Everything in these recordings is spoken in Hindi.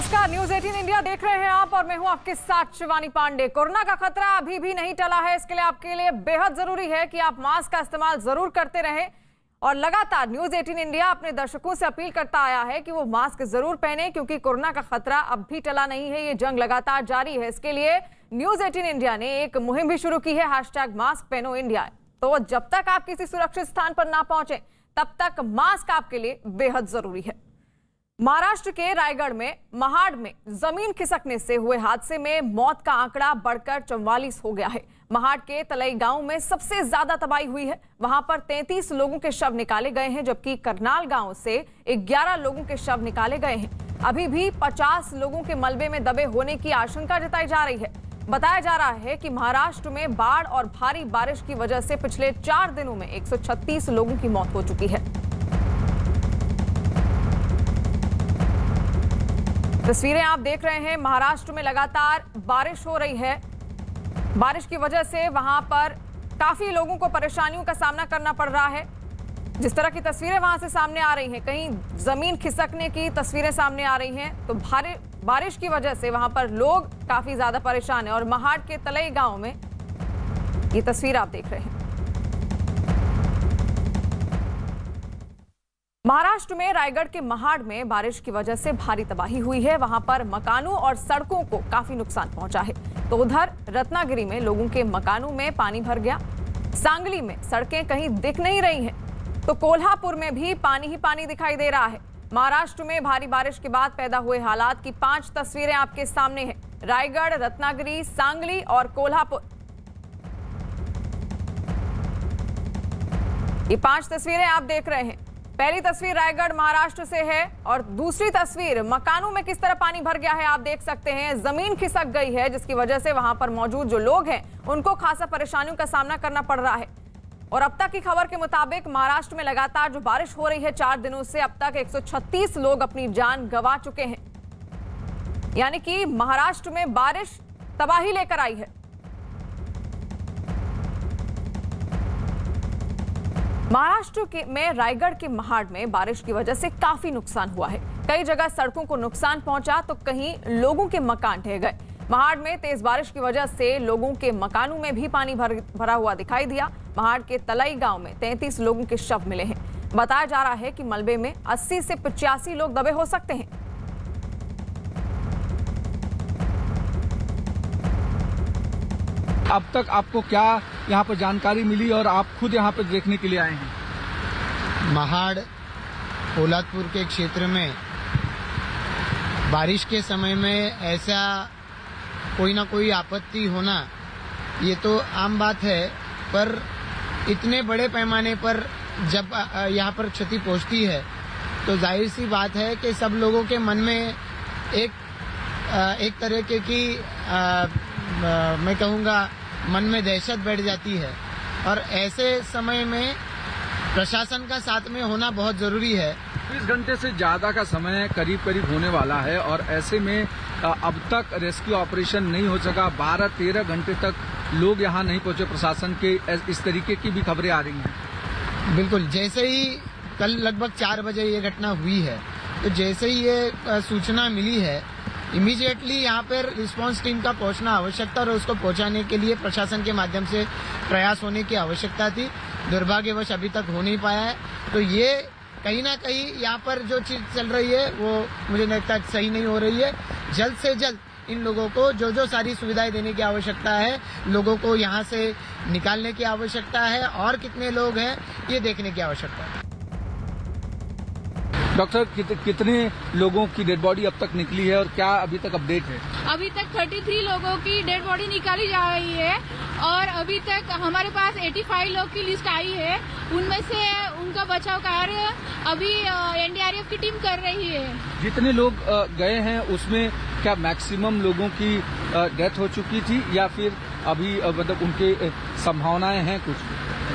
नमस्कार, न्यूज 18 इंडिया देख रहे हैं आप और मैं हूं आपके साथ शिवानी पांडे। कोरोना का खतरा अभी भी नहीं टला है, इसके लिए आपके लिए बेहद जरूरी है कि आप मास्क का इस्तेमाल जरूर करते रहें। और लगातार न्यूज 18 इंडिया अपने दर्शकों से अपील करता आया है कि वो मास्क जरूर पहने, क्योंकि कोरोना का खतरा अब भी टला नहीं है। ये जंग लगातार जारी है। इसके लिए न्यूज 18 इंडिया ने एक मुहिम भी शुरू की है, #मास्क पहनो इंडिया। तो जब तक आप किसी सुरक्षित स्थान पर ना पहुंचे तब तक मास्क आपके लिए बेहद जरूरी है। महाराष्ट्र के रायगढ़ में महाड़ में जमीन खिसकने से हुए हादसे में मौत का आंकड़ा बढ़कर 44 हो गया है। महाड़ के तलई गांव में सबसे ज्यादा तबाही हुई है। वहां पर 33 लोगों के शव निकाले गए हैं, जबकि करनाल गांव से 11 लोगों के शव निकाले गए हैं। अभी भी 50 लोगों के मलबे में दबे होने की आशंका जताई जा रही है। बताया जा रहा है कि महाराष्ट्र में बाढ़ और भारी बारिश की वजह से पिछले 4 दिनों में 136 लोगों की मौत हो चुकी है। तस्वीरें आप देख रहे हैं, महाराष्ट्र में लगातार बारिश हो रही है। बारिश की वजह से वहां पर काफी लोगों को परेशानियों का सामना करना पड़ रहा है। जिस तरह की तस्वीरें वहां से सामने आ रही हैं, कहीं जमीन खिसकने की तस्वीरें सामने आ रही हैं, तो भारी बारिश की वजह से वहां पर लोग काफी ज्यादा परेशान हैं। और महाड़ के तलई गांव में ये तस्वीर आप देख रहे हैं। महाराष्ट्र में रायगढ़ के महाड़ में बारिश की वजह से भारी तबाही हुई है। वहां पर मकानों और सड़कों को काफी नुकसान पहुंचा है। तो उधर रत्नागिरी में लोगों के मकानों में पानी भर गया। सांगली में सड़कें कहीं दिख नहीं रही हैं, तो कोल्हापुर में भी पानी ही पानी दिखाई दे रहा है। महाराष्ट्र में भारी बारिश के बाद पैदा हुए हालात की 5 तस्वीरें आपके सामने हैं। रायगढ़, रत्नागिरी, सांगली और कोल्हापुर, ये 5 तस्वीरें आप देख रहे हैं। पहली तस्वीर रायगढ़ महाराष्ट्र से है और दूसरी तस्वीर मकानों में किस तरह पानी भर गया है आप देख सकते हैं। जमीन खिसक गई है, जिसकी वजह से वहां पर मौजूद जो लोग हैं उनको खासा परेशानियों का सामना करना पड़ रहा है। और अब तक की खबर के मुताबिक महाराष्ट्र में लगातार जो बारिश हो रही है 4 दिनों से, अब तक 136 लोग अपनी जान गंवा चुके हैं। यानी कि महाराष्ट्र में बारिश तबाही लेकर आई है। महाराष्ट्र में रायगढ़ के महाड़ में बारिश की वजह से काफी नुकसान हुआ है। कई जगह सड़कों को नुकसान पहुंचा तो कहीं लोगों के मकान ढह गए। महाड़ में तेज बारिश की वजह से लोगों के मकानों में भी पानी भरा हुआ दिखाई दिया। महाड़ के तलई गांव में 33 लोगों के शव मिले हैं। बताया जा रहा है कि मलबे में 80 से 85 लोग दबे हो सकते हैं। अब तक आपको क्या यहाँ पर जानकारी मिली और आप खुद यहाँ पर देखने के लिए आए हैं? महाड़ पोलादपुर के क्षेत्र में बारिश के समय में ऐसा कोई ना कोई आपत्ति होना ये तो आम बात है, पर इतने बड़े पैमाने पर जब यहाँ पर क्षति पहुँचती है तो जाहिर सी बात है कि सब लोगों के मन में एक तरह की मैं कहूँगा मन में दहशत बैठ जाती है। और ऐसे समय में प्रशासन का साथ में होना बहुत जरूरी है। 20 घंटे से ज्यादा का समय करीब होने वाला है और ऐसे में अब तक रेस्क्यू ऑपरेशन नहीं हो सका। 12-13 घंटे तक लोग यहाँ नहीं पहुंचे। प्रशासन के इस तरीके की भी खबरें आ रही हैं। बिल्कुल, जैसे ही कल लगभग 4 बजे ये घटना हुई है, तो जैसे ही ये सूचना मिली है, इमीडिएटली यहाँ पर रिस्पांस टीम का पहुंचना आवश्यक था और उसको पहुंचाने के लिए प्रशासन के माध्यम से प्रयास होने की आवश्यकता थी। दुर्भाग्यवश अभी तक हो नहीं पाया है। तो ये कहीं ना कहीं यहाँ पर जो चीज चल रही है वो मुझे लगता है सही नहीं हो रही है। जल्द से जल्द इन लोगों को जो सारी सुविधाएं देने की आवश्यकता है, लोगों को यहाँ से निकालने की आवश्यकता है और कितने लोग हैं ये देखने की आवश्यकता है। डॉक्टर, कितने लोगों की डेड बॉडी अब तक निकली है और क्या अभी तक अपडेट है? अभी तक 33 लोगों की डेड बॉडी निकाली जा रही है और अभी तक हमारे पास 85 लोग की लिस्ट आई है। उनमें से उनका बचाव कार्य अभी एनडीआरएफ की टीम कर रही है। जितने लोग गए हैं उसमें क्या मैक्सिमम लोगों की डेथ हो चुकी थी या फिर अभी मतलब उनके संभावनाएं हैं कुछ?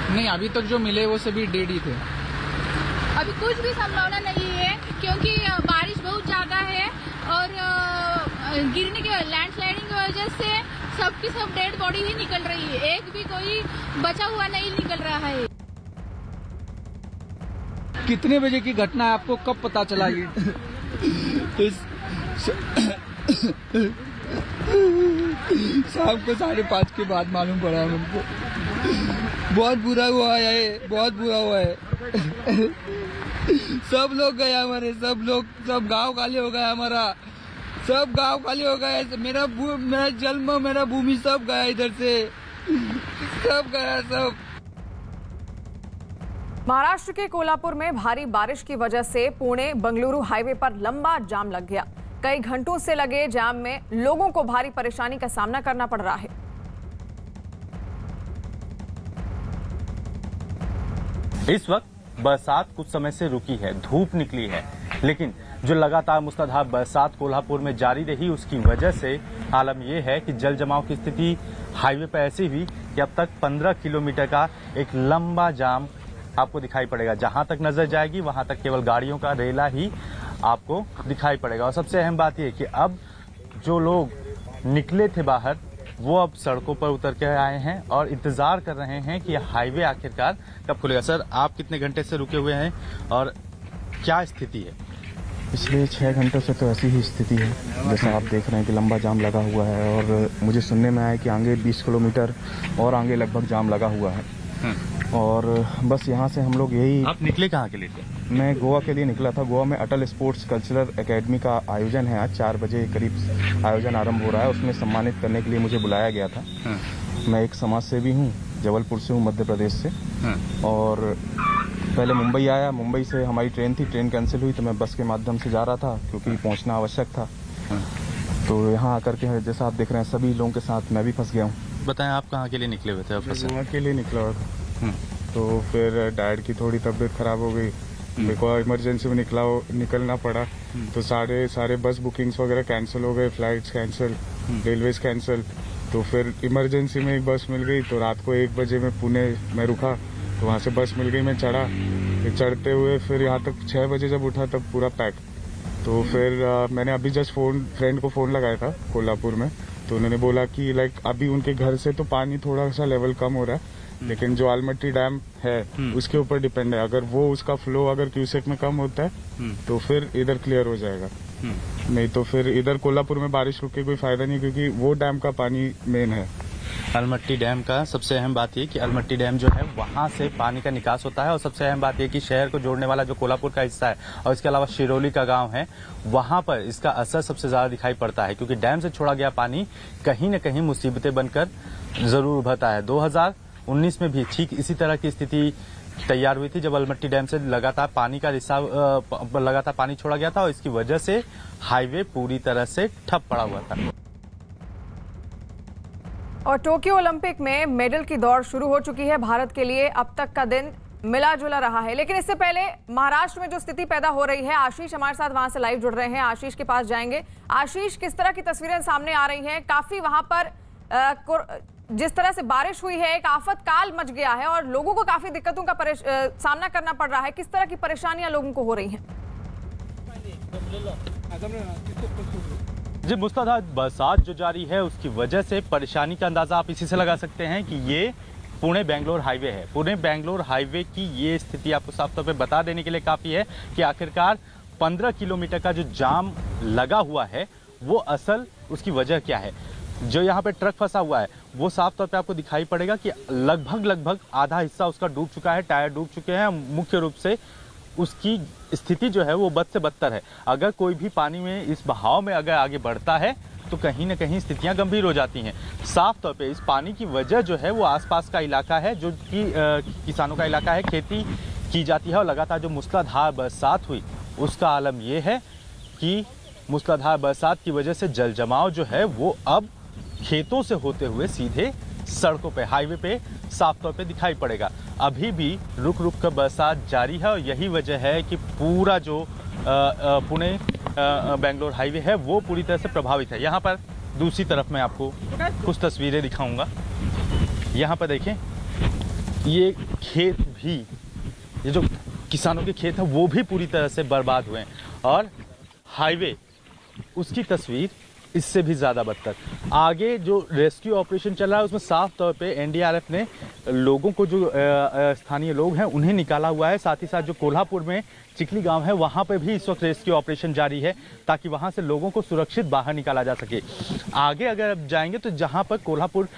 नहीं, अभी तक जो मिले वो सभी डेड ही थे। अभी कुछ भी संभावना नहीं है क्योंकि बारिश बहुत ज्यादा है और गिरने के लैंडस्लाइडिंग की वजह से सबकी सब डेड बॉडी ही निकल रही है। एक भी कोई बचा हुआ नहीं निकल रहा है। कितने बजे की घटना है, आपको कब पता चला ये? शाम को 5:30 के बाद मालूम पड़ा हमको। बहुत बुरा हुआ है, बहुत बुरा हुआ है। सब लोग गए हमारे, सब गांव खाली हो गया हमारा, सब गांव खाली हो गया। मेरा जन्म, मेरा भूमि सब गया इधर से, सब गया सब। महाराष्ट्र के कोल्हापुर में भारी बारिश की वजह से पुणे बंगलुरु हाईवे पर लंबा जाम लग गया। कई घंटों से लगे जाम में लोगों को भारी परेशानी का सामना करना पड़ रहा है। इस वक्त बरसात कुछ समय से रुकी है, धूप निकली है, लेकिन जो लगातार मूसलाधार बरसात कोल्हापुर में जारी रही उसकी वजह से आलम यह है कि जल जमाव की स्थिति हाईवे पर ऐसी हुई कि अब तक 15 किलोमीटर का एक लंबा जाम आपको दिखाई पड़ेगा। जहां तक नजर जाएगी वहां तक केवल गाड़ियों का रेला ही आपको दिखाई पड़ेगा। और सबसे अहम बात यह कि अब जो लोग निकले थे बाहर वो अब सड़कों पर उतर के आए हैं और इंतजार कर रहे हैं कि हाईवे आखिरकार कब खुलेगा। सर, आप कितने घंटे से रुके हुए हैं और क्या स्थिति है? पिछले 6 घंटों से तो ऐसी ही स्थिति है, जैसा आप देख रहे हैं कि लंबा जाम लगा हुआ है। और मुझे सुनने में आया कि आगे 20 किलोमीटर और आगे लगभग जाम लगा हुआ है। और बस यहाँ से हम लोग यही। आप निकले कहाँ के लिए थे? मैं गोवा के लिए निकला था। गोवा में अटल स्पोर्ट्स कल्चरल एकेडमी का आयोजन है। आज 4 बजे करीब आयोजन आरंभ हो रहा है, उसमें सम्मानित करने के लिए मुझे बुलाया गया था। मैं एक समाज सेवी हूँ, जबलपुर से हूँ, मध्य प्रदेश से। और पहले मुंबई आया, मुंबई से हमारी ट्रेन थी, ट्रेन कैंसिल हुई तो मैं बस के माध्यम से जा रहा था क्योंकि पहुँचना आवश्यक था। तो यहाँ आकर के जैसा आप देख रहे हैं सभी लोगों के साथ मैं भी फंस गया हूँ। बताएं, आप कहाँ के लिए निकले हुए थे? गोवा के लिए निकला हुआ था। तो फिर डैड की थोड़ी तबीयत खराब हो गई, मेरे को इमरजेंसी में निकलना पड़ा। तो सारे बस बुकिंग्स वगैरह कैंसिल हो गए, फ्लाइट्स कैंसिल, रेलवेज कैंसिल। तो फिर इमरजेंसी में एक बस मिल गई, तो रात को 1 बजे में पुणे में रुका, तो वहाँ से बस मिल गई, मैं चढ़ा। फिर चढ़ते हुए फिर यहाँ तक 6 बजे जब उठा तब पूरा पैक। तो फिर मैंने अभी जस्ट फ्रेंड को फ़ोन लगाया था कोल्हापुर में, तो उन्होंने बोला कि अभी उनके घर से तो पानी थोड़ा सा लेवल कम हो रहा है, लेकिन जो आलमट्टी डैम है उसके ऊपर डिपेंड है। अगर वो उसका फ्लो अगर क्यूसेक में कम होता है तो फिर इधर क्लियर हो जाएगा, नहीं तो फिर इधर कोल्हापुर में बारिश रुक के कोई फायदा नहीं, क्योंकि वो डैम का पानी मेन है। अलमट्टी डैम का सबसे अहम बात ये कि अलमट्टी डैम जो है वहां से पानी का निकास होता है। और सबसे अहम बात ये कि शहर को जोड़ने वाला जो कोल्हापुर का हिस्सा है और इसके अलावा शिरोली का गांव है, वहां पर इसका असर सबसे ज्यादा दिखाई पड़ता है, क्योंकि डैम से छोड़ा गया पानी कहीं न कहीं मुसीबतें बनकर जरूर उभरता है। 2019 में भी ठीक इसी तरह की स्थिति तैयार हुई थी, जब अलमट्टी डैम से लगातार पानी छोड़ा गया था और इसकी वजह से हाईवे पूरी तरह से ठप पड़ा हुआ था। और टोक्यो ओलंपिक में मेडल की दौड़ शुरू हो चुकी है। भारत के लिए अब तक का दिन मिला जुला रहा है, लेकिन इससे पहले महाराष्ट्र में जो स्थिति पैदा हो रही है, आशीष हमारे साथ वहां से लाइव जुड़ रहे हैं। आशीष के पास जाएंगे। आशीष, किस तरह की तस्वीरें सामने आ रही हैं? काफी वहां पर जिस तरह से बारिश हुई है, एक आफत काल मच गया है और लोगों को काफी दिक्कतों का सामना करना पड़ रहा है। किस तरह की परेशानियां लोगों को हो रही हैं? जी, मूसलाधार बरसात जो जारी है उसकी वजह से परेशानी का अंदाजा आप इसी से लगा सकते हैं कि ये पुणे बेंगलोर हाईवे है। पुणे बेंगलोर हाईवे की ये स्थिति आपको साफ तौर पे बता देने के लिए काफ़ी है कि आखिरकार 15 किलोमीटर का जो जाम लगा हुआ है वो असल उसकी वजह क्या है। जो यहाँ पे ट्रक फंसा हुआ है वो साफ तौर पे आपको दिखाई पड़ेगा कि लगभग आधा हिस्सा उसका डूब चुका है, टायर डूब चुके हैं। मुख्य रूप से उसकी स्थिति जो है वो बद से बदतर है। अगर कोई भी पानी में इस बहाव में अगर आगे बढ़ता है तो कहीं ना कहीं स्थितियां गंभीर हो जाती हैं। साफ तौर पे इस पानी की वजह जो है वो आसपास का इलाका है, जो कि किसानों का इलाका है, खेती की जाती है। और लगातार जो मूसलाधार बरसात हुई उसका आलम ये है कि मूसलाधार बरसात की वजह से जल जमाव जो है वो अब खेतों से होते हुए सीधे सड़कों पे, हाईवे पे साफ तौर पे दिखाई पड़ेगा। अभी भी रुक रुक कर बरसात जारी है और यही वजह है कि पूरा जो पुणे बेंगलोर हाईवे है वो पूरी तरह से प्रभावित है। यहाँ पर दूसरी तरफ मैं आपको कुछ तस्वीरें दिखाऊंगा। यहाँ पर देखें, ये खेत भी, ये जो किसानों के खेत हैं वो भी पूरी तरह से बर्बाद हुए हैं। और हाईवे, उसकी तस्वीर इससे भी ज़्यादा बदतर। आगे जो रेस्क्यू ऑपरेशन चल रहा है उसमें साफ तौर पे एनडीआरएफ ने लोगों को, जो स्थानीय लोग हैं उन्हें निकाला हुआ है। साथ ही साथ जो कोल्हापुर में चिखली गांव है वहां पे भी इस वक्त रेस्क्यू ऑपरेशन जारी है ताकि वहां से लोगों को सुरक्षित बाहर निकाला जा सके। आगे अगर आप जाएंगे तो जहां पर कोल्हापुर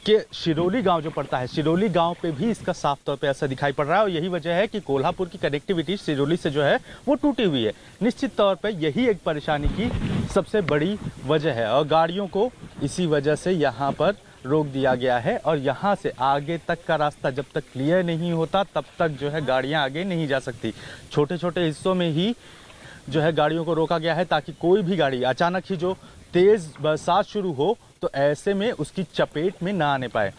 के शिरोली गांव जो पड़ता है, शिरोली गांव पे भी इसका साफ तौर पे असर दिखाई पड़ रहा है और यही वजह है कि कोल्हापुर की कनेक्टिविटी शिरोली से जो है वो टूटी हुई है। निश्चित तौर पे यही एक परेशानी की सबसे बड़ी वजह है और गाड़ियों को इसी वजह से यहाँ पर रोक दिया गया है और यहाँ से आगे तक का रास्ता जब तक क्लियर नहीं होता तब तक जो है गाड़ियाँ आगे नहीं जा सकती। छोटे छोटे हिस्सों में ही जो है गाड़ियों को रोका गया है ताकि कोई भी गाड़ी अचानक ही जो तेज़ बरसात शुरू हो तो ऐसे में उसकी चपेट में ना आने पाए।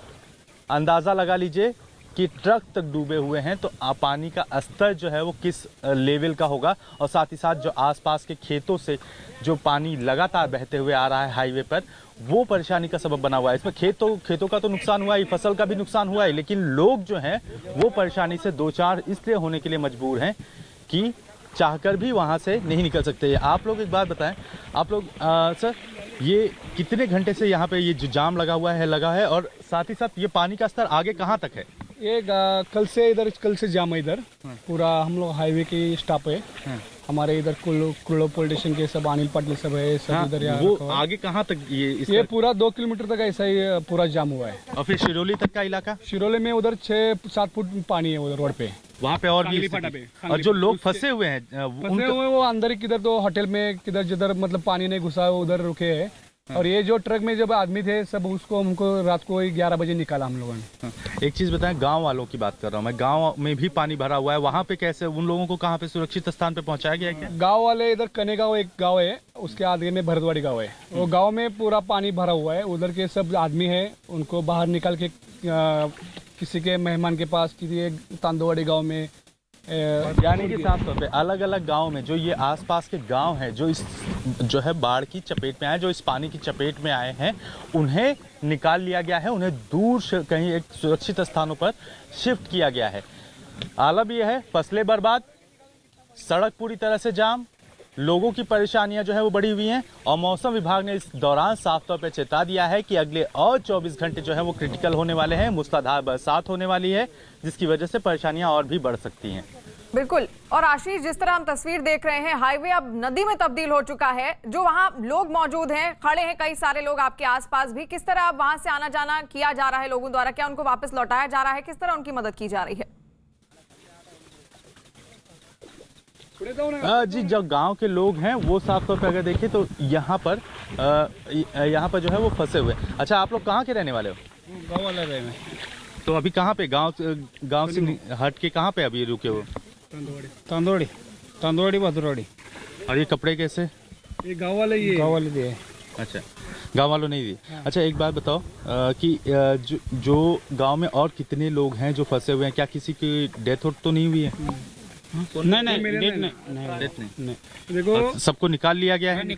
अंदाज़ा लगा लीजिए कि ट्रक तक डूबे हुए हैं तो पानी का स्तर जो है वो किस लेवल का होगा और साथ ही साथ जो आसपास के खेतों से जो पानी लगातार बहते हुए आ रहा है हाईवे पर, वो परेशानी का सबब बना हुआ है। इसमें खेतों का तो नुकसान हुआ है, फसल का भी नुकसान हुआ है, लेकिन लोग जो हैं वो परेशानी से दो चार इसलिए होने के लिए मजबूर हैं कि चाहकर भी वहाँ से नहीं निकल सकते। आप लोग एक बात बताएं, आप लोग सर ये कितने घंटे से यहाँ पे ये जो जाम लगा है और साथ ही साथ ये पानी का स्तर आगे कहाँ तक है? ये कल से जाम है इधर पूरा। हम लोग हाईवे की स्टॉप है हमारे इधर कुल्लो पुलिस स्टेशन के सब अनिल पाटिल सब है सब इधर। वो आगे कहाँ तक ये पूरा 2 किलोमीटर तक ऐसा ही पूरा जाम हुआ है। और फिर शिरोली तक का इलाका? शिरोली में उधर 6-7 फुट पानी है उधर रोड पे, वहाँ पे और भी। और जो लोग फंसे हुए हैं वो अंदर किधर तो होटल में किधर जिधर मतलब पानी नहीं घुसा उधर रुके हैं। और ये जो ट्रक में जब आदमी थे सब उसको हमको रात को 11 बजे निकाला हम लोगों ने। एक चीज बताएं, गांव वालों की बात कर रहा हूँ मैं, गांव में भी पानी भरा हुआ है, वहाँ पे कैसे उन लोगों को कहाँ पे सुरक्षित स्थान पे पहुँचाया गया है? गाँव वाले इधर कनेगांव एक गाँव है, उसके आगे में भरतवाड़ी गाँव है, वो गाँव में पूरा पानी भरा हुआ है। उधर के सब आदमी है उनको बाहर निकाल के किसी के मेहमान के पास, किसी तांदोवाड़ी गाँव में, यानी कि साफ तौर पे अलग अलग गांव में जो ये आसपास के गांव हैं जो इस जो है बाढ़ की चपेट में आए, जो इस पानी की चपेट में आए हैं, उन्हें निकाल लिया गया है, उन्हें दूर से कहीं एक सुरक्षित स्थानों पर शिफ्ट किया गया है। आलम यह है, फसलें बर्बाद, सड़क पूरी तरह से जाम, लोगों की परेशानियां जो है वो बढ़ी हुई हैं और मौसम विभाग ने इस दौरान साफ तौर पर चेता दिया है कि अगले और 24 घंटे जो है वो क्रिटिकल होने वाले हैं, मूसलाधार बरसात होने वाली है जिसकी वजह से परेशानियां और भी बढ़ सकती हैं। बिल्कुल। और आशीष, जिस तरह हम तस्वीर देख रहे हैं, हाईवे अब नदी में तब्दील हो चुका है, जो वहां लोग मौजूद हैं, खड़े हैं कई सारे लोग आपके आसपास भी, किस तरह अब वहां से आना जाना किया जा रहा है लोगों द्वारा? क्या उनको वापस लौटाया जा रहा है? किस तरह उनकी मदद की जा रही है? जी, जो गांव के लोग हैं वो साफ तौर पर अगर देखें तो यहाँ पर जो है वो फंसे हुए। अच्छा, आप लोग कहाँ के रहने वाले हो? गाँव वाले रहने। तो अभी कहाँ पे गांव से हट के कहाँ पे अभी रुके हो? तांदोड़ी भदरोड़ी। और ये कपड़े कैसे? ये गाँव वाले दिए। अच्छा, गांव वालों नहीं दिए। अच्छा, एक बात बताओ कि जो गांव में और कितने लोग हैं जो फंसे हुए हैं, क्या किसी की डेथ तो नहीं हुई है? नहीं। देखो, सबको निकाल लिया गया है?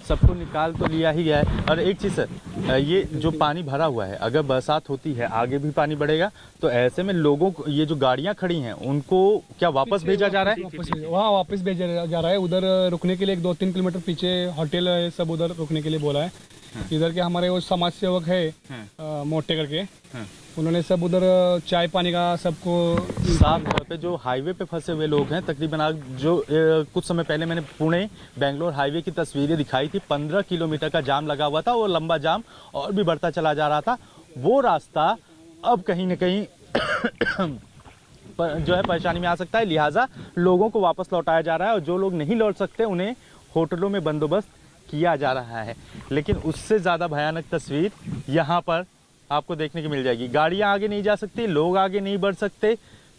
सबको निकाल तो लिया ही गया है। और एक चीज़ सर, ये जो पानी भरा हुआ है, अगर बरसात होती है आगे भी पानी बढ़ेगा तो ऐसे में लोगों को, ये जो गाड़ियां खड़ी हैं उनको क्या वापस भेजा जा रहा है? वहाँ वापस भेजा जा रहा है। उधर रुकने के लिए 2-3 किलोमीटर पीछे होटल है, सब उधर रुकने के लिए बोला है। इधर के हमारे वो समाज सेवक है मोटे करके, उन्होंने सब उधर चाय पानी का सबको साफ तौर पे जो हाईवे पे फंसे हुए लोग हैं, तकरीबन जो कुछ समय पहले मैंने पुणे बेंगलोर हाईवे की तस्वीरें दिखाई थी, 15 किलोमीटर का जाम लगा हुआ था, वो लंबा जाम और भी बढ़ता चला जा रहा था। वो रास्ता अब कहीं न कहीं जो है परेशानी में आ सकता है, लिहाजा लोगों को वापस लौटाया जा रहा है और जो लोग नहीं लौट सकते उन्हें होटलों में बंदोबस्त किया जा रहा है। लेकिन उससे ज़्यादा भयानक तस्वीर यहाँ पर आपको देखने को मिल जाएगी। गाड़ियाँ आगे नहीं जा सकती, लोग आगे नहीं बढ़ सकते,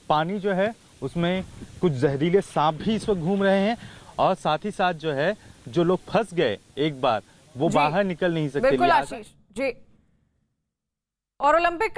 पानी जो है उसमें कुछ जहरीले सांप भी इस वक्त घूम रहे हैं और साथ ही साथ जो है जो लोग फंस गए एक बार वो बाहर निकल नहीं सकते। बिल्कुल आशीष जी। और ओलंपिक